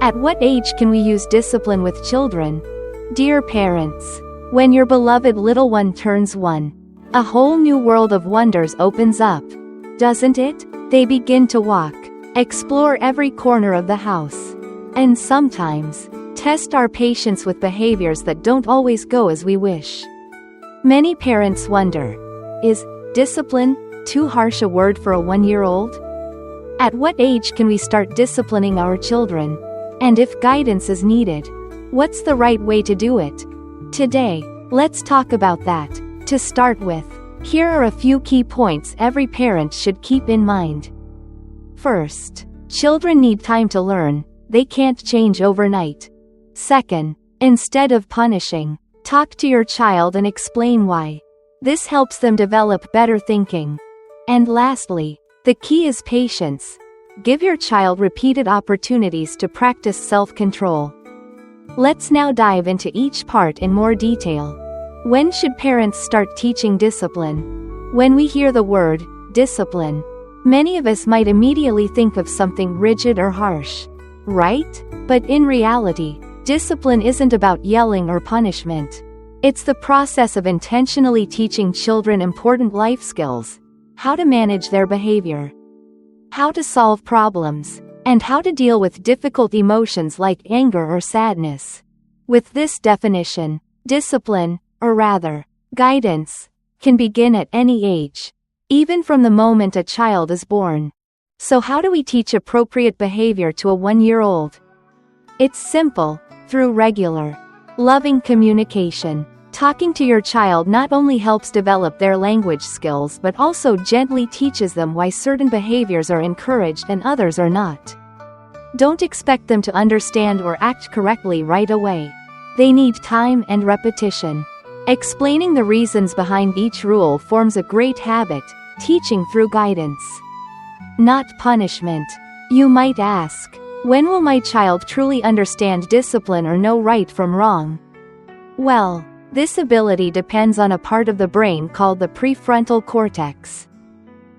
At what age can we use discipline with children? Dear parents, when your beloved little one turns 1, a whole new world of wonders opens up, doesn't it? They begin to walk, explore every corner of the house, and sometimes test our patience with behaviors that don't always go as we wish. Many parents wonder, is discipline too harsh a word for a 1-year-old? At what age can we start disciplining our children? And if guidance is needed, what's the right way to do it? Today, let's talk about that. To start with, here are a few key points every parent should keep in mind. First, children need time to learn, they can't change overnight. Second, instead of punishing, talk to your child and explain why. This helps them develop better thinking. And lastly, the key is patience. Give your child repeated opportunities to practice self-control. Let's now dive into each part in more detail. When should parents start teaching discipline? When we hear the word discipline, many of us might immediately think of something rigid or harsh, right? But in reality, discipline isn't about yelling or punishment. It's the process of intentionally teaching children important life skills: how to manage their behavior, how to solve problems, and how to deal with difficult emotions like anger or sadness. With this definition, discipline, or rather, guidance, can begin at any age, even from the moment a child is born. So how do we teach appropriate behavior to a 1-year-old? It's simple, through regular, loving communication. Talking to your child not only helps develop their language skills but also gently teaches them why certain behaviors are encouraged and others are not. Don't expect them to understand or act correctly right away. They need time and repetition. Explaining the reasons behind each rule forms a great habit, teaching through guidance, not punishment. You might ask, when will my child truly understand discipline or know right from wrong? Well, this ability depends on a part of the brain called the prefrontal cortex,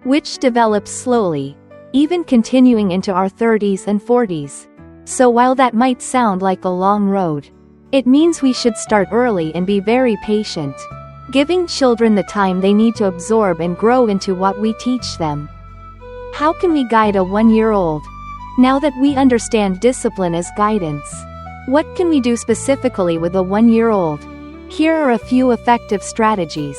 which develops slowly, even continuing into our 30s and 40s. So while that might sound like a long road, it means we should start early and be very patient, giving children the time they need to absorb and grow into what we teach them. How can we guide a 1-year-old? Now that we understand discipline as guidance, what can we do specifically with a 1-year-old? Here are a few effective strategies.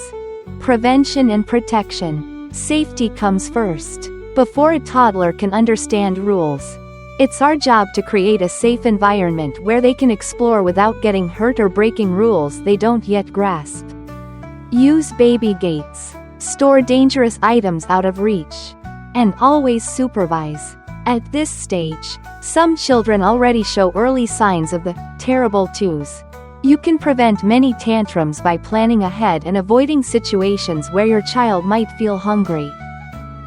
Prevention and protection. Safety comes first. Before a toddler can understand rules, it's our job to create a safe environment where they can explore without getting hurt or breaking rules they don't yet grasp. Use baby gates. Store dangerous items out of reach. And always supervise. At this stage, some children already show early signs of the terrible twos. You can prevent many tantrums by planning ahead and avoiding situations where your child might feel hungry,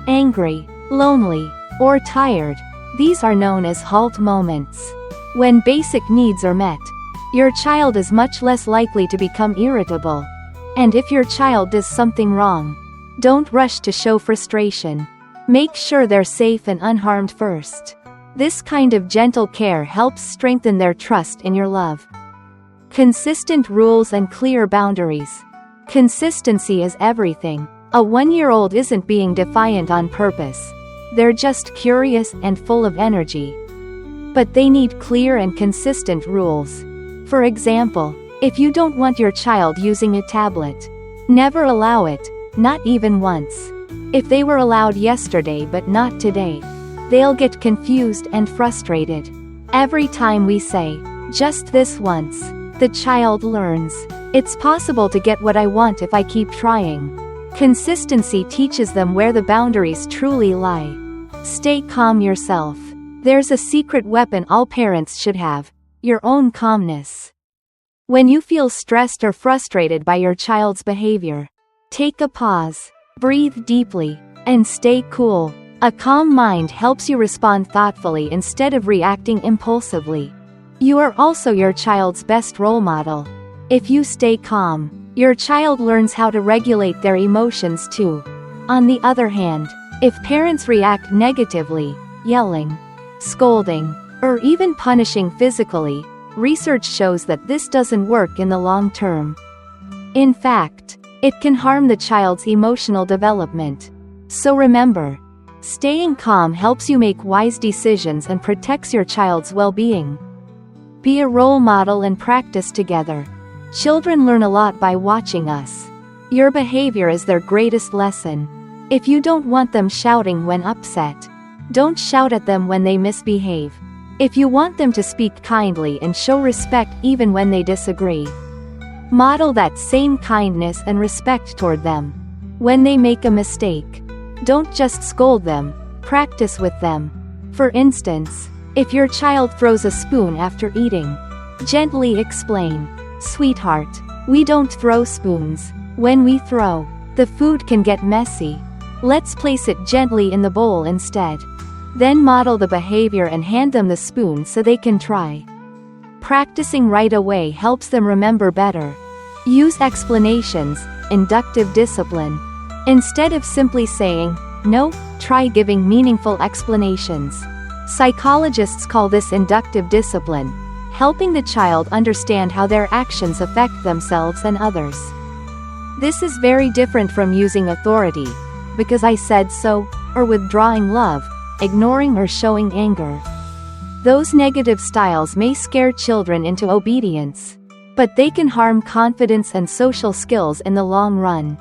angry, lonely, or tired. These are known as halt moments. When basic needs are met, your child is much less likely to become irritable. And if your child does something wrong, don't rush to show frustration. Make sure they're safe and unharmed first. This kind of gentle care helps strengthen their trust in your love. Consistent rules and clear boundaries. Consistency is everything. A 1-year-old isn't being defiant on purpose. They're just curious and full of energy. But they need clear and consistent rules. For example, if you don't want your child using a tablet, never allow it, not even once. If they were allowed yesterday but not today, they'll get confused and frustrated. Every time we say, just this once, the child learns, it's possible to get what I want if I keep trying. Consistency teaches them where the boundaries truly lie. Stay calm yourself. There's a secret weapon all parents should have: your own calmness. When you feel stressed or frustrated by your child's behavior, take a pause, breathe deeply, and stay cool. A calm mind helps you respond thoughtfully instead of reacting impulsively. You are also your child's best role model. If you stay calm, your child learns how to regulate their emotions too. On the other hand, if parents react negatively, yelling, scolding, or even punishing physically, research shows that this doesn't work in the long term. In fact, it can harm the child's emotional development. So remember, staying calm helps you make wise decisions and protects your child's well-being. Be a role model and practice together. Children learn a lot by watching us. Your behavior is their greatest lesson. If you don't want them shouting when upset, don't shout at them when they misbehave. If you want them to speak kindly and show respect even when they disagree, model that same kindness and respect toward them. When they make a mistake, don't just scold them, practice with them. For instance, if your child throws a spoon after eating, gently explain, "Sweetheart, we don't throw spoons. When we throw, the food can get messy. Let's place it gently in the bowl instead." Then model the behavior and hand them the spoon so they can try. Practicing right away helps them remember better. Use explanations, inductive discipline. Instead of simply saying, "No," try giving meaningful explanations. Psychologists call this inductive discipline, helping the child understand how their actions affect themselves and others. This is very different from using authority, "because I said so," or withdrawing love, ignoring or showing anger. Those negative styles may scare children into obedience, but they can harm confidence and social skills in the long run.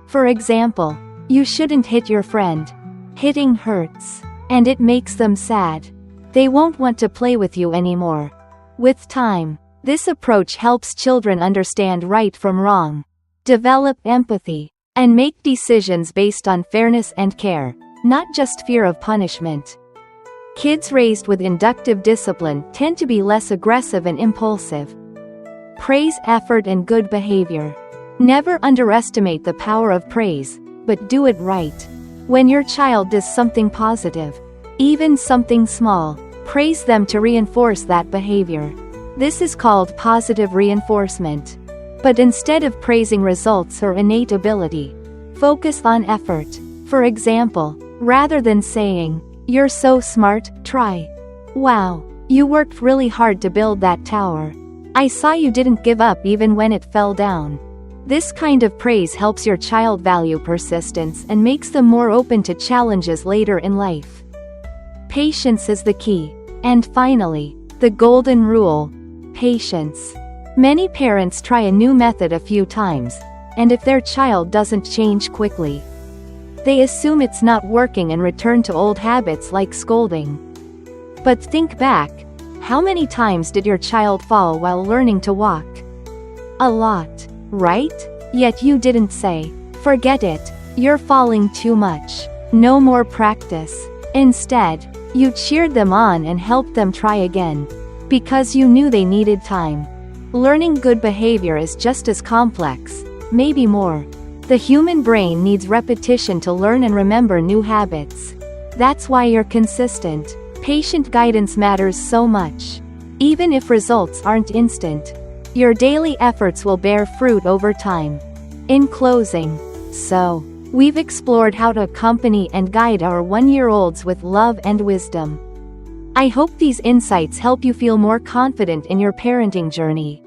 For example, you shouldn't hit your friend. Hitting hurts, and it makes them sad. They won't want to play with you anymore. With time, this approach helps children understand right from wrong, develop empathy, and make decisions based on fairness and care, not just fear of punishment. Kids raised with inductive discipline tend to be less aggressive and impulsive. Praise effort and good behavior. Never underestimate the power of praise, but do it right. When your child does something positive, even something small, praise them to reinforce that behavior. This is called positive reinforcement. But instead of praising results or innate ability, focus on effort. For example, rather than saying, "You're so smart, try. Wow, you worked really hard to build that tower. I saw you didn't give up even when it fell down." This kind of praise helps your child value persistence and makes them more open to challenges later in life. Patience is the key. And finally, the golden rule: patience. Many parents try a new method a few times, and if their child doesn't change quickly, they assume it's not working and return to old habits like scolding. But think back, how many times did your child fall while learning to walk? A lot, right? Yet you didn't say, "Forget it, you're falling too much. No more practice." Instead, you cheered them on and helped them try again, because you knew they needed time. Learning good behavior is just as complex, maybe more. The human brain needs repetition to learn and remember new habits. That's why your consistent, patient guidance matters so much. Even if results aren't instant, your daily efforts will bear fruit over time. In closing, we've explored how to accompany and guide our one-year-olds with love and wisdom. I hope these insights help you feel more confident in your parenting journey.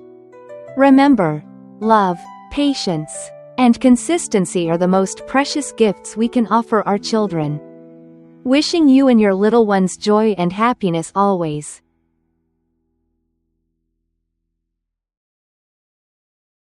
Remember, love, patience, and consistency are the most precious gifts we can offer our children. Wishing you and your little ones joy and happiness always.